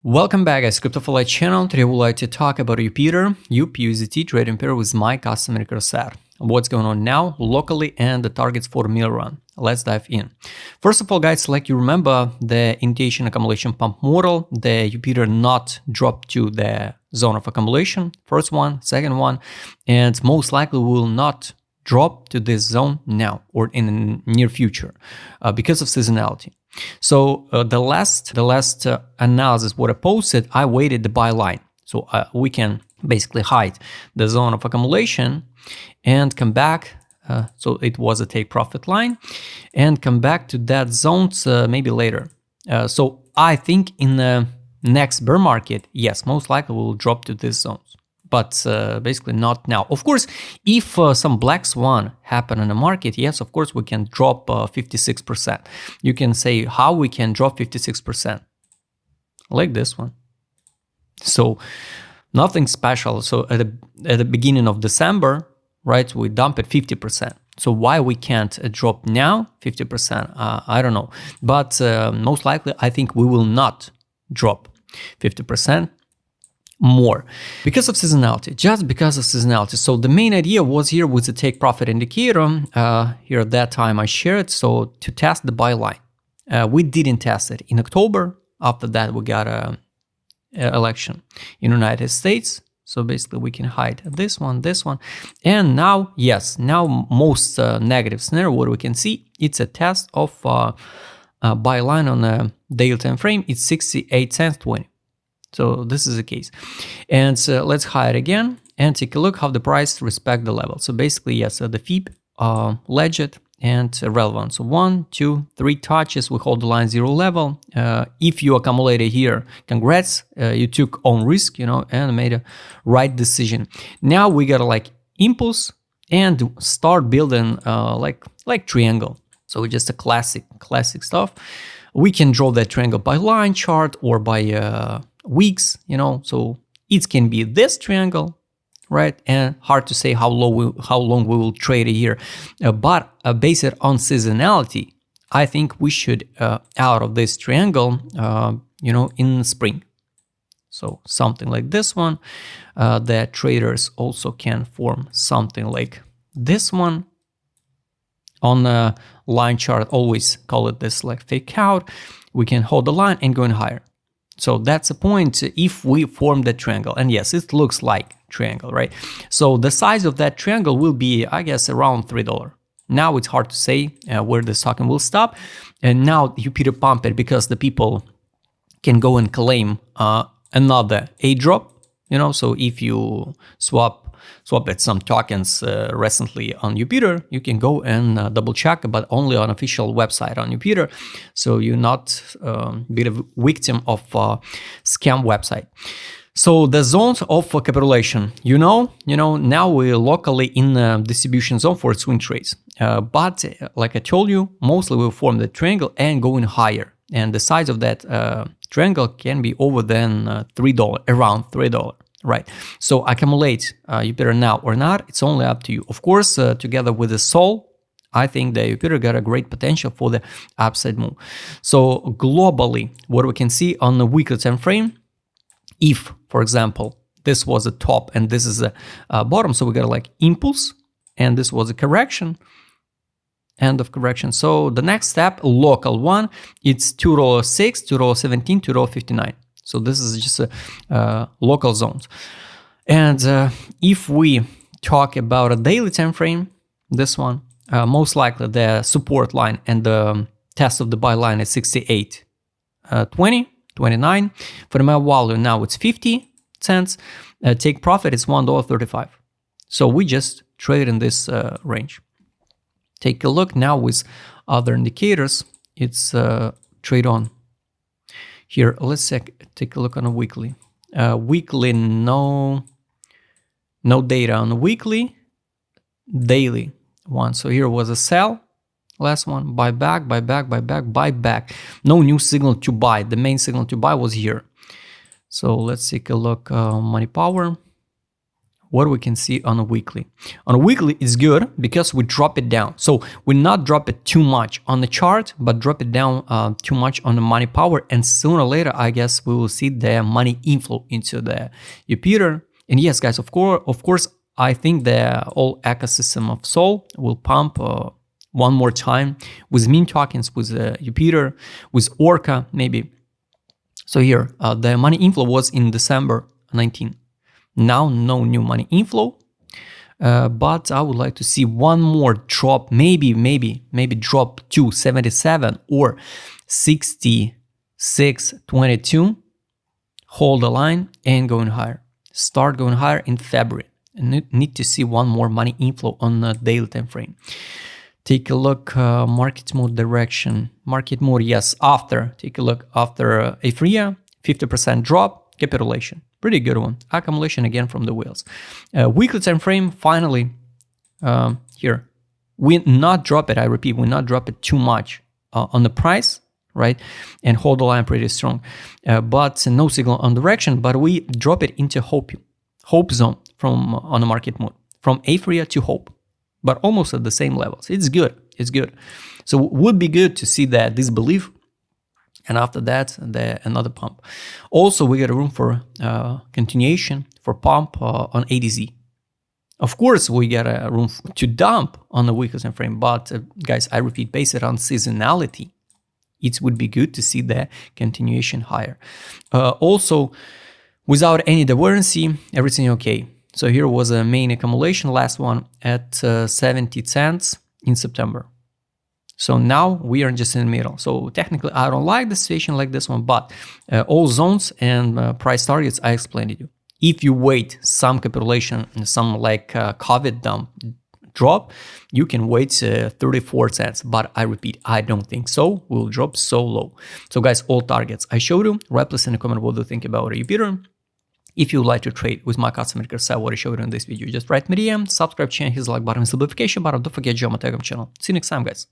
Welcome back guys, CryptoFly channel. Today we would like to talk about Jupiter, USDT trading pair with my customer Crosser. What's going on now locally and the targets for the mill run. Let's dive in. First of all guys, like you remember the initiation accumulation pump model, the Jupiter not dropped to the zone of accumulation, first one, second one, and most likely will not drop to this zone now or in the near future because of seasonality. So the last analysis what I posted, I waited the buy line, so we can basically hide the zone of accumulation and come back. So it was a take profit line, and come back to that zones maybe later. So I think in the next bear market, yes, most likely we'll drop to these zones. But basically not now. Of course, if some black swan happen in the market, yes, of course we can drop 56%. You can say how we can drop 56%, like this one. So nothing special. So at the beginning of December, right, we dump at 50%. So why we can't drop now 50%? I don't know. But most likely, I think we will not drop 50%. More because of seasonality, just because of seasonality. So the main idea was here with the take profit indicator. Here at that time I shared, so to test the buy line. We didn't test it in October. After that we got a election in United States. So basically we can hide this one, and now yes, now most negative scenario what we can see, it's a test of buy line on a daily time frame. It's 68 cents 20. So this is the case. And so let's hide again and take a look how the price respect the level. So basically, yes, the FIB, legit and relevant. So 1, 2, 3 touches, we hold the line 0 level. If you accumulated here, congrats, you took own risk, and made a right decision. Now we gotta like impulse and start building like triangle. So just a classic stuff. We can draw that triangle by line chart or by weeks, so it can be this triangle, right? And hard to say how long we will trade it here, but based on seasonality, I think we should out of this triangle, in spring. So something like this one, that traders also can form something like this one on a line chart. Always call it this like fake out. We can hold the line and going higher. So that's the point if we form the triangle. And yes, it looks like triangle, right? So the size of that triangle will be, I guess, around $3. Now it's hard to say where the token will stop. And now Jupiter pump it because the people can go and claim another A drop, so if you swap at some tokens recently on Jupiter, you can go and double check, but only on official website on Jupiter, so you're not be a victim of scam website. So the zones of capitulation, now we're locally in the distribution zone for swing trades, but like I told you, mostly we'll form the triangle and going higher, and the size of that triangle can be over than $3, around $3. Right, so accumulate Jupiter now or not, it's only up to you. Of course, together with the Sol, I think that Jupiter got a great potential for the upside move. So globally, what we can see on the weekly time frame, if, for example, this was a top and this is a bottom, so we got like impulse, and this was a correction, end of correction. So the next step, local one, it's $2.06, $2.17, $2.59. So this is just local zones. And if we talk about a daily time frame, this one, most likely the support line and the test of the buy line is 68, 20, 29. For the MA value now it's 50 cents. Take profit is $1.35. So we just trade in this range. Take a look now with other indicators. It's trade on. Here, let's take a look on a weekly. Weekly, no data on the weekly. Daily one. So here was a sell. Last one, buy back, buy back, buy back, buy back. No new signal to buy. The main signal to buy was here. So let's take a look. Money power. what we can see on a weekly. On a weekly, it's good because we drop it down. So we not drop it too much on the chart, but drop it down too much on the money power. And sooner or later, I guess we will see the money inflow into the Jupiter. And yes, guys, of course, I think the whole ecosystem of Sol will pump one more time with meme tokens, with Jupiter, with Orca, maybe. So here, the money inflow was in December 19. Now, no new money inflow, but I would like to see one more drop, maybe drop to 77 or 66.22, hold the line and going higher. Start going higher in February. And need to see one more money inflow on the daily time frame. Take a look, market mode direction. Market mode, yes, after. Take a look after Euphoria, 50% drop, capitulation. Pretty good one. Accumulation again from the whales. Weekly time frame, finally, here. We not drop it, I repeat, we not drop it too much on the price, right? And hold the line pretty strong. But no signal on direction, but we drop it into hope zone from on the market mode. From Euphoria to hope, but almost at the same levels. It's good. It's good. So would be good to see that disbelief, and after that, another pump. Also, we got a room for continuation for pump on ADZ. Of course, we got a room to dump on the weekly time frame, but guys, I repeat, based it on seasonality, it would be good to see the continuation higher. Also, without any divergency, everything okay. So here was a main accumulation, last one at 70 cents in September. So now we are just in the middle. So technically, I don't like the situation like this one, but all zones and price targets I explained to you. If you wait some capitulation, some like COVID dump drop, you can wait 34 cents. But I repeat, I don't think so. We'll drop so low. So guys, all targets I showed you. Write please in the comment what do you think about Jupiter. If you would like to trade with my customer what I showed you in this video, just write me DM, subscribe channel, hit the like button, hit the notification button. Don't forget to join my Telegram channel. See you next time, guys.